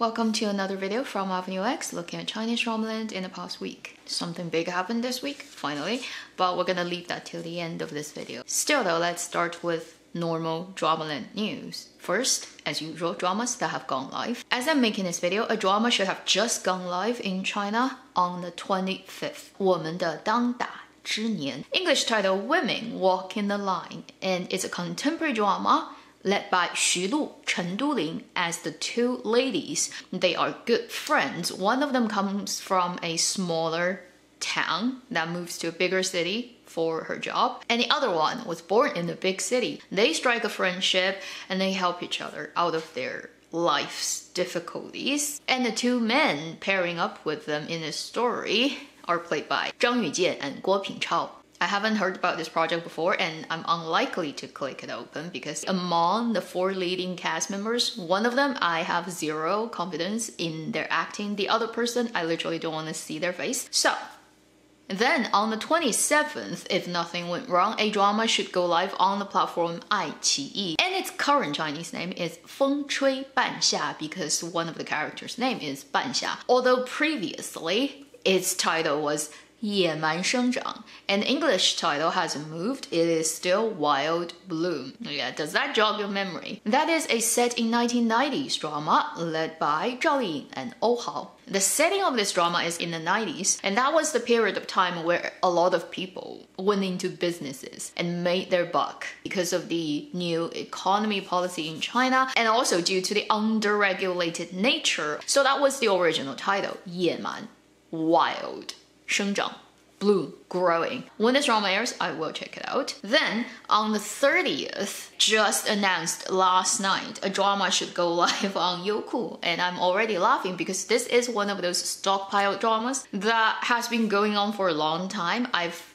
welcome to another video from Avenue X looking at Chinese drama land in the past week. Something big happened this week, finally, but we're gonna leave that till the end of this video. Still though, let's start with normal drama land news. First, as usual, dramas that have gone live. As I'm making this video, a drama should have just gone live in China on the 25th. 我们的当打之年. English title Women Walk in the Line, and it's a contemporary drama led by Xu Lu, Chen Duling as the two ladies. They are good friends. One of them comes from a smaller town that moves to a bigger city for her job, and the other one was born in a big city. They strike a friendship and they help each other out of their life's difficulties. And the two men pairing up with them in this story are played by Zhang Yujian and Guo Pingchao. I haven't heard about this project before and I'm unlikely to click it open because among the four leading cast members, one of them I have zero confidence in their acting. The other person, I literally don't want to see their face. So then on the 27th, if nothing went wrong, a drama should go live on the platform iQIYI. And its current Chinese name is 风吹半夏 because one of the characters' name is 半夏. Although previously, its title was 野蛮生长, and the English title hasn't moved, it is still Wild Bloom. Yeah, does that jog your memory? That is a set in 1990s drama led by Zhao Liying and Oh Hao. The setting of this drama is in the 90s, and that was the period of time where a lot of people went into businesses and made their buck because of the new economy policy in China and also due to the under-regulated nature. So that was the original title, 野蛮, wild. 生长, bloom, growing. When this drama airs, I will check it out. Then, on the 30th, just announced last night, a drama should go live on Youku. And I'm already laughing because this is one of those stockpile dramas that has been going on for a long time. I've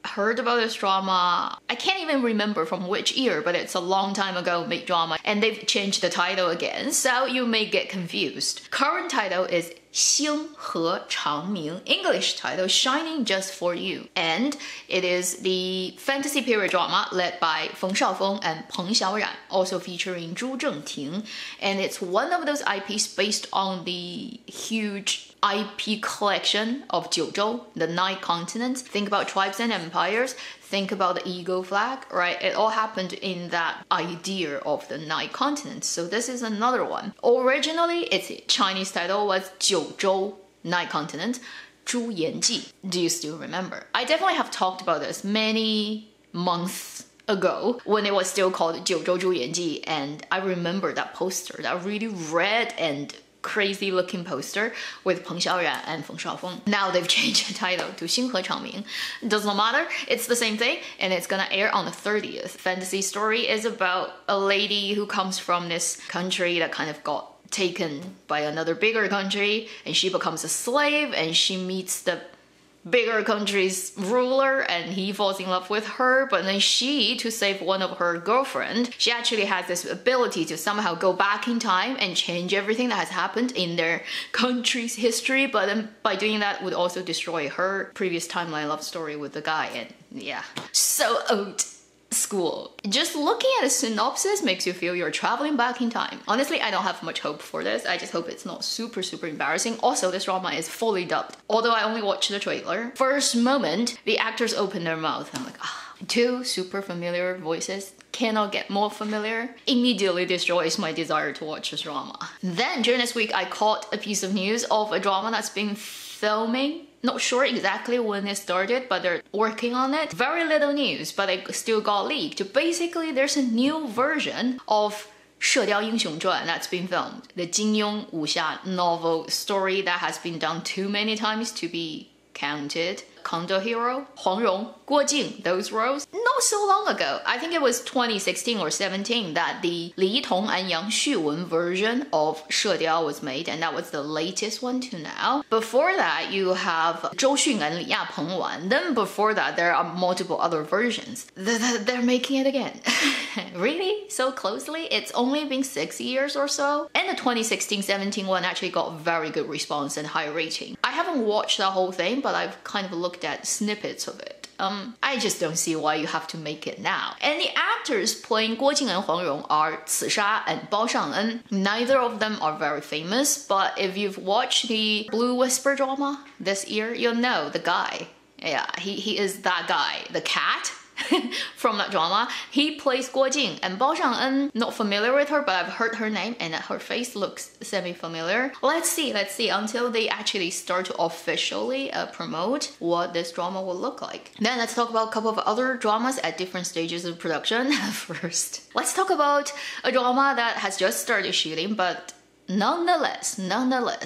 heard about this drama, I can't even remember from which year, but it's a long time ago made drama, and they've changed the title again, so you may get confused. Current title is 星河长明, English title Shinning Just For You, and it is the fantasy period drama led by Feng Shaofeng and Peng Xiaoran, also featuring Zhu Zhengting, and it's one of those IPs based on the huge IP collection of Jiuzhou, the 9 continents. Think about tribes and empires, think about the eagle flag, right? It all happened in that idea of the 9 continents. So this is another one. Originally, its Chinese title was 九州 9 continents, 朱颜记. Do you still remember? I definitely have talked about this many months ago when it was still called 九州朱颜记, and I remember that poster, that really red and crazy looking poster with Peng Xiaoran and Feng Shaofeng. Now they've changed the title to 星河长明. Does not matter, it's the same thing, and it's gonna air on the 30th. Fantasy story is about a lady who comes from this country that kind of got taken by another bigger country, and she becomes a slave, and she meets the bigger country's ruler and he falls in love with her, but then she, to save one of her girlfriend, she actually has this ability to somehow go back in time and change everything that has happened in their country's history, but then by doing that would also destroy her previous timeline love story with the guy, and yeah, so old school. Just looking at a synopsis makes you feel you're traveling back in time. Honestly, I don't have much hope for this. I just hope it's not super embarrassing. Also, this drama is fully dubbed, although I only watched the trailer. First moment, the actors open their mouth. I'm like, two super familiar voices. Cannot get more familiar. Immediately destroys my desire to watch this drama. Then during this week, I caught a piece of news of a drama that's been filming. Not sure exactly when it started, but they're working on it. Very little news, but it still got leaked. Basically, there's a new version of 射雕英雄传 that's been filmed. The Jingyong wuxia novel story that has been done too many times to be counted. Condor Hero, Huang Rong, Guo Jing, those roles. Not so long ago, I think it was 2016 or 17 that the Li Tong and Yang Xuwen version of 射雕 was made, and that was the latest one to now. Before that, you have Zhou Xun and Li Yapeng Wan. Then before that, there are multiple other versions. They're making it again. Really? So closely? It's only been 6 years or so? And the 2016-17 one actually got very good response and high rating. I haven't watched the whole thing, but I've kind of looked at snippets of it. I just don't see why you have to make it now. And the actors playing Guo Jing and Huang Rong are Ci Sha and Bao Shang'en. Neither of them are very famous, but if you've watched the Blue Whisper drama this year, you'll know the guy. Yeah, he is that guy, the cat. From that drama. He plays Guo Jing, and Bao Shang'en, not familiar with her, but I've heard her name and her face looks semi-familiar. Let's see until they actually start to officially promote what this drama will look like. Then let's talk about a couple of other dramas at different stages of production. First, let's talk about a drama that has just started shooting, but nonetheless,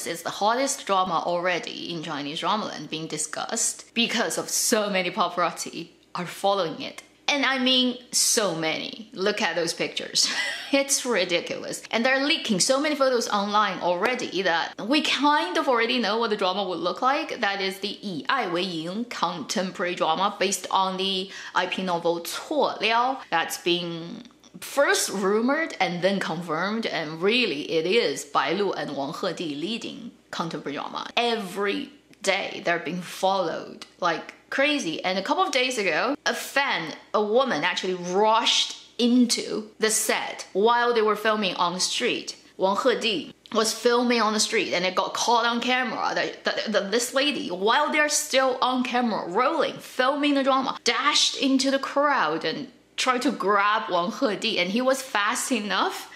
it's the hottest drama already in Chinese dramaland being discussed because of so many paparazzi are following it. And I mean so many. Look at those pictures. It's ridiculous. And they're leaking so many photos online already that we kind of already know what the drama would look like. That is the 以爱为营 contemporary drama based on the IP novel 错了 that's being first rumored and then confirmed, and really it is Bai Lu and Wang Hedi leading contemporary drama. Every day they're being followed like crazy. And a couple of days ago, a woman actually rushed into the set while they were filming on the street. Wang Hedi was filming on the street and it got caught on camera that this lady, while they're still on camera rolling, filming the drama, dashed into the crowd and tried to grab Wang Hedi, and he was fast enough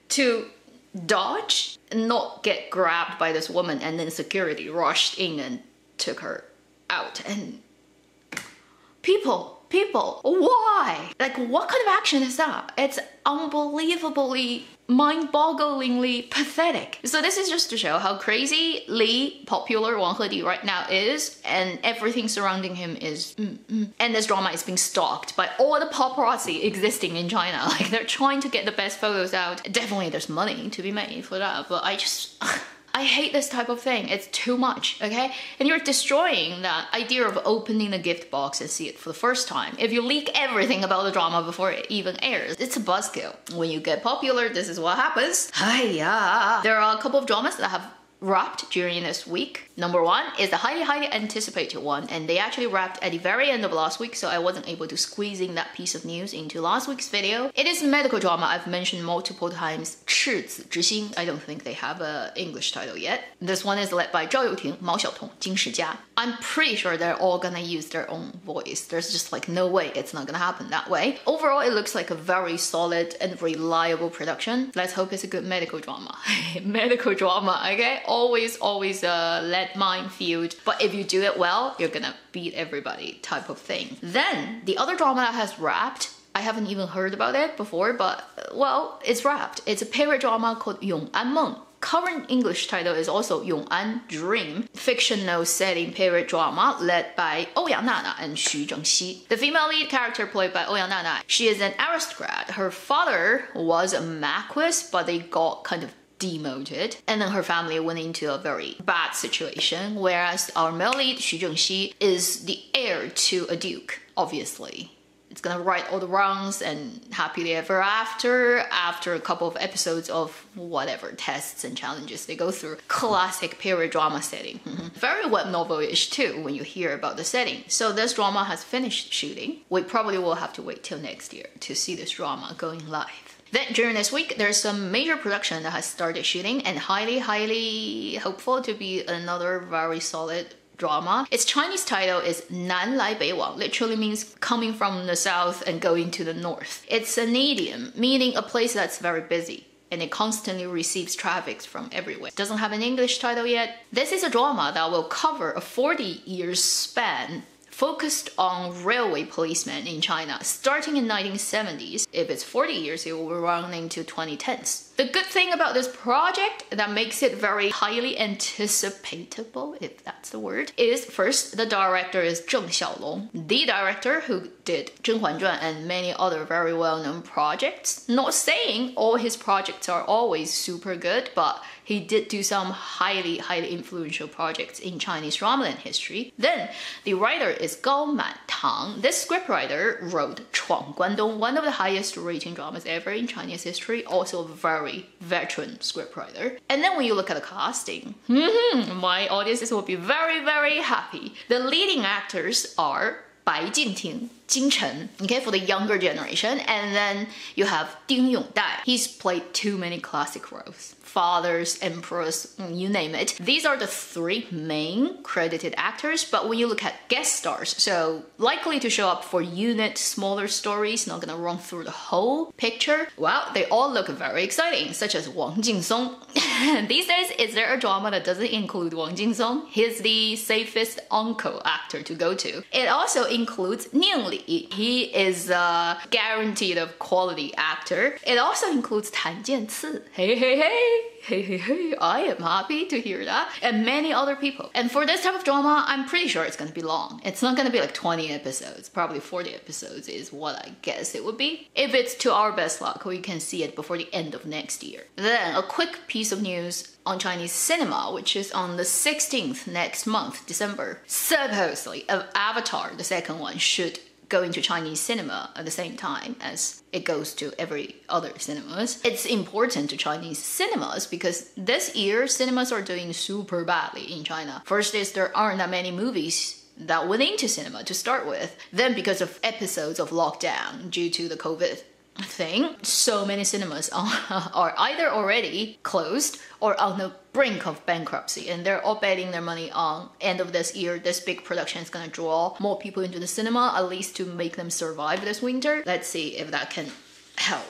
to dodge and not get grabbed by this woman, and then security rushed in and took her out. And people, why? Like, what kind of action is that? It's unbelievably, mind-bogglingly pathetic. So this is just to show how crazily popular Wang Hedi right now is, and everything surrounding him is And this drama is being stalked by all the paparazzi existing in China. Like, they're trying to get the best photos out. Definitely there's money to be made for that, but I hate this type of thing. It's too much, okay? And you're destroying that idea of opening the gift box and see it for the first time. If you leak everything about the drama before it even airs, it's a buzzkill. When you get popular, this is what happens. Hiya! There are a couple of dramas that have wrapped during this week. Number one is the highly anticipated one, and they actually wrapped at the very end of last week, so I wasn't able to squeeze in that piece of news into last week's video. It is a medical drama I've mentioned multiple times, Zi Zhi Xin. I don't think they have an English title yet. This one is led by Zhao Youting, Mao Xiaotong, Jing Shijia. I'm pretty sure they're all gonna use their own voice. There's just like no way it's not gonna happen that way. Overall, it looks like a very solid and reliable production. Let's hope it's a good medical drama. Medical drama, okay? Always lead minefield, but if you do it well, you're gonna beat everybody type of thing. Then the other drama that has wrapped, I haven't even heard about it before, but well, it's wrapped. It's a period drama called Yong An. Current English title is also Yong An Dream, fictional setting period drama led by Ouyang Nana and Xu Zhengxi. The female lead character played by Ouyang Nana, she is an aristocrat. Her father was a marquis, but they got kind of demoted, and then her family went into a very bad situation, whereas our male lead, Xu Zhengxi, is the heir to a duke, obviously. It's gonna right all the wrongs and happily ever after a couple of episodes of whatever tests and challenges they go through. Classic period drama setting. Very web novel-ish too when you hear about the setting. So this drama has finished shooting. We probably will have to wait till next year to see this drama going live. Then during this week, there's some major production that has started shooting, and highly hopeful to be another very solid drama. Its Chinese title is Nan Lai Bei Wang, literally means coming from the south and going to the north. It's an idiom, meaning a place that's very busy, and it constantly receives traffic from everywhere. It doesn't have an English title yet. This is a drama that will cover a 40-year span focused on railway policemen in China, starting in 1970s. If it's 40 years, it will be running to 2010s. The good thing about this project that makes it very highly anticipatable, if that's the word, is first, the director is Zheng Xiaolong, the director who did Zhen Huan Zhuan and many other very well-known projects. Not saying all his projects are always super good, but he did do some highly influential projects in Chinese dramaland history. Then, the writer is Gao Mantang. This scriptwriter wrote Chuang Guandong, one of the highest rating dramas ever in Chinese history, also a very veteran scriptwriter. And then when you look at the casting, my audiences will be very happy. The leading actors are 白敬亭, Jin Chen, okay, for the younger generation. And then you have Ding Yongdai. He's played too many classic roles. Fathers, emperors, you name it. These are the three main credited actors, but when you look at guest stars, so likely to show up for unit, smaller stories, not gonna run through the whole picture, well, they all look very exciting, such as Wang Jinsong. These days, is there a drama that doesn't include Wang Jinsong? He's the safest uncle actor to go to. It also includes Ning Li. He is a guaranteed of quality actor. It also includes Tan Jianci. Hey, hey, hey. Hey, hey, hey, I am happy to hear that. And many other people. And for this type of drama, I'm pretty sure it's gonna be long. It's not gonna be like 20 episodes. Probably 40 episodes is what I guess it would be. If it's to our best luck, we can see it before the end of next year. Then, a quick piece of news on Chinese cinema, which is on the 16th next month, December. Supposedly, Avatar, the second one, should go into Chinese cinema at the same time as it goes to every other cinemas. It's important to Chinese cinemas because this year cinemas are doing super badly in China. First is there aren't that many movies that went into cinema to start with. Then because of episodes of lockdown due to the COVID thing, so many cinemas are either already closed or on the brink of bankruptcy, and they're all betting their money on end of this year this big production is going to draw more people into the cinema, at least to make them survive this winter. Let's see if that can help.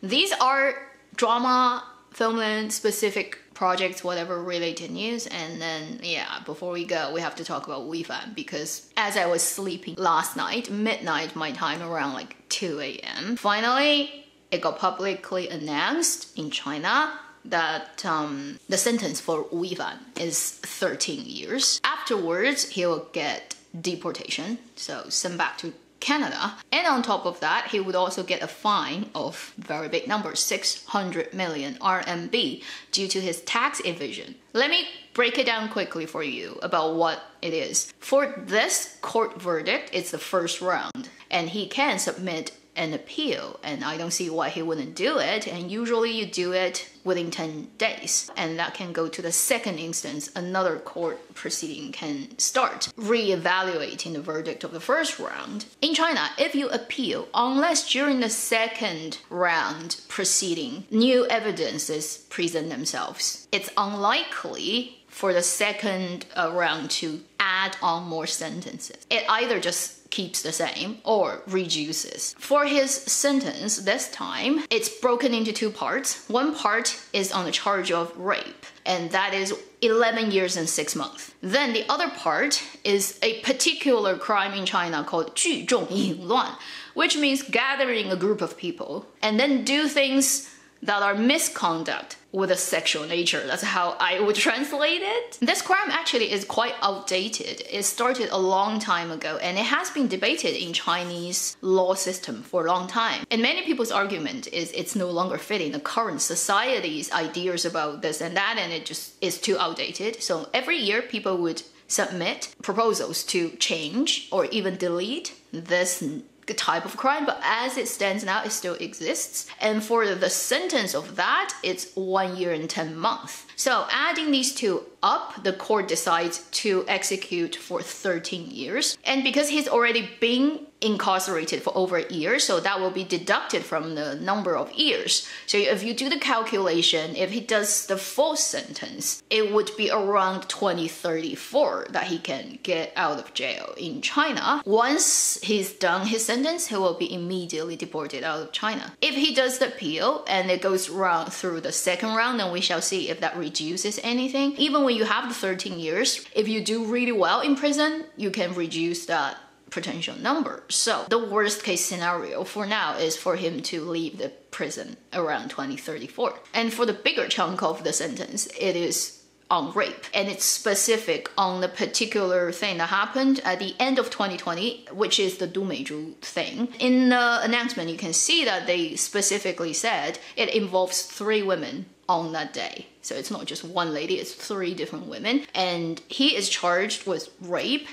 These are drama, film specific projects, whatever related news. And then yeah, before we go, we have to talk about Weifan, because as I was sleeping last night, midnight my time, around like 2 a.m. finally it got publicly announced in China that the sentence for Weifan is 13 years. Afterwards, he will get deportation, so sent back to Canada. And on top of that, he would also get a fine of very big numbers, 600 million RMB, due to his tax evasion. Let me break it down quickly for you about what it is. For this court verdict, it's the first round, and he can submit an appeal, and I don't see why he wouldn't do it. And usually you do it within 10 days, and that can go to the second instance. Another court proceeding can start re-evaluating the verdict of the first round. In China, if you appeal, unless during the second round proceeding new evidences present themselves, it's unlikely for the second round to add on more sentences. It either just keeps the same or reduces. For his sentence this time, it's broken into two parts. One part is on the charge of rape, and that is 11 years and 6 months. Then the other part is a particular crime in China called 聚众淫乱, which means gathering a group of people and then do things that are misconduct with a sexual nature. That's how I would translate it. This crime actually is quite outdated. It started a long time ago, and it has been debated in Chinese law system for a long time. And many people's argument is it's no longer fitting the current society's ideas about this and that, and it just is too outdated. So every year people would submit proposals to change or even delete this type of crime, but as it stands now, it still exists. And for the sentence of that, it's 1 year and 10 months. So adding these two up, the court decides to execute for 13 years. And because he's already been incarcerated for over a year, so that will be deducted from the number of years. So if you do the calculation, if he does the full sentence, it would be around 2034 that he can get out of jail in China. Once he's done his sentence, he will be immediately deported out of China. If he does the appeal and it goes through the second round, then we shall see if that reduces anything. Even when you have the 13 years, if you do really well in prison, you can reduce that potential number. So the worst case scenario for now is for him to leave the prison around 2034. And for the bigger chunk of the sentence, it is on rape, and it's specific on the particular thing that happened at the end of 2020, which is the Dumeizhu thing. In the announcement, you can see that they specifically said it involves 3 women on that day. So it's not just one lady, it's 3 different women. And he is charged with rape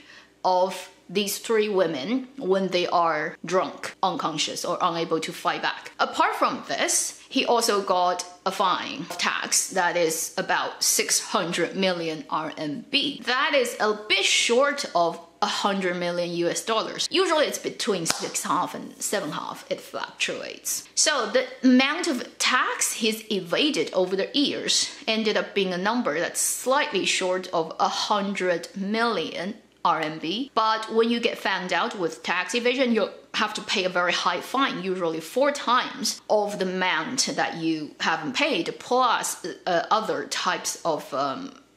of these 3 women when they are drunk, unconscious, or unable to fight back. Apart from this, he also got a fine of tax that is about 600 million RMB. That is a bit short of 100 million US dollars. Usually it's between 6.5 and 7.5. It fluctuates. So the amount of tax he's evaded over the years ended up being a number that's slightly short of 100 million RMB. But when you get found out with tax evasion, you have to pay a very high fine, usually 4 times of the amount that you haven't paid, plus other types of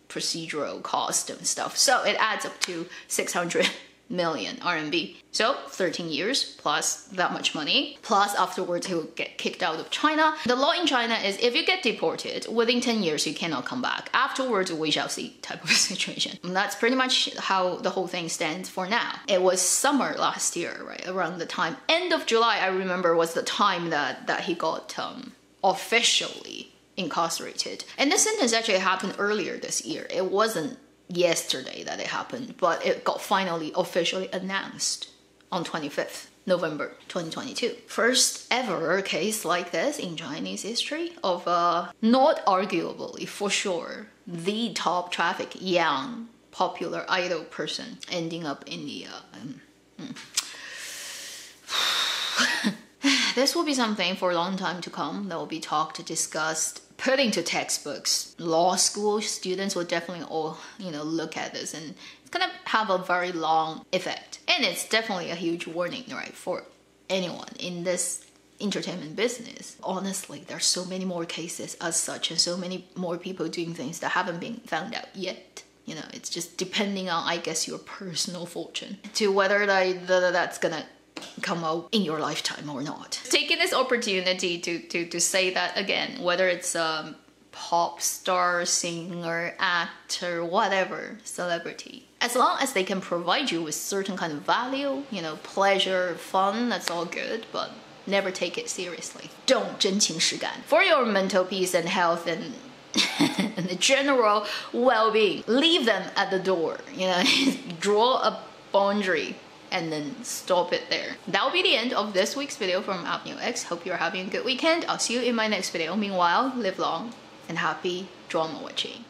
procedural cost and stuff. So it adds up to 600 million RMB. So 13 years plus that much money, plus afterwards he will get kicked out of China. The law in China is if you get deported, within 10 years you cannot come back. Afterwards we shall see type of situation. And that's pretty much how the whole thing stands for now. It was summer last year, right? Around the time, end of July, I remember, was the time that he got officially incarcerated. And this sentence actually happened earlier this year. It wasn't yesterday that it happened, but it got finally officially announced on 25th November 2022. First ever case like this in Chinese history of not arguably for sure the top traffic young popular idol person ending up in the This will be something for a long time to come that will be talked, discussed, put into textbooks. Law school students will definitely all, look at this, and it's gonna have a very long effect. And it's definitely a huge warning, right, for anyone in this entertainment business. Honestly, there's so many more cases as such, and so many more people doing things that haven't been found out yet. It's just depending on, I guess, your personal fortune to whether that's gonna come out in your lifetime or not. Taking this opportunity to say that again, whether it's a pop star, singer, actor, whatever, celebrity, as long as they can provide you with certain kind of value, pleasure, fun, that's all good, but never take it seriously. Don't 真情实感. For your mental peace and health and and the general well-being, leave them at the door. Draw a boundary and then stop it there. That will be the end of this week's video from Avenue X. Hope you're having a good weekend. I'll see you in my next video. Meanwhile, live long and happy drama watching.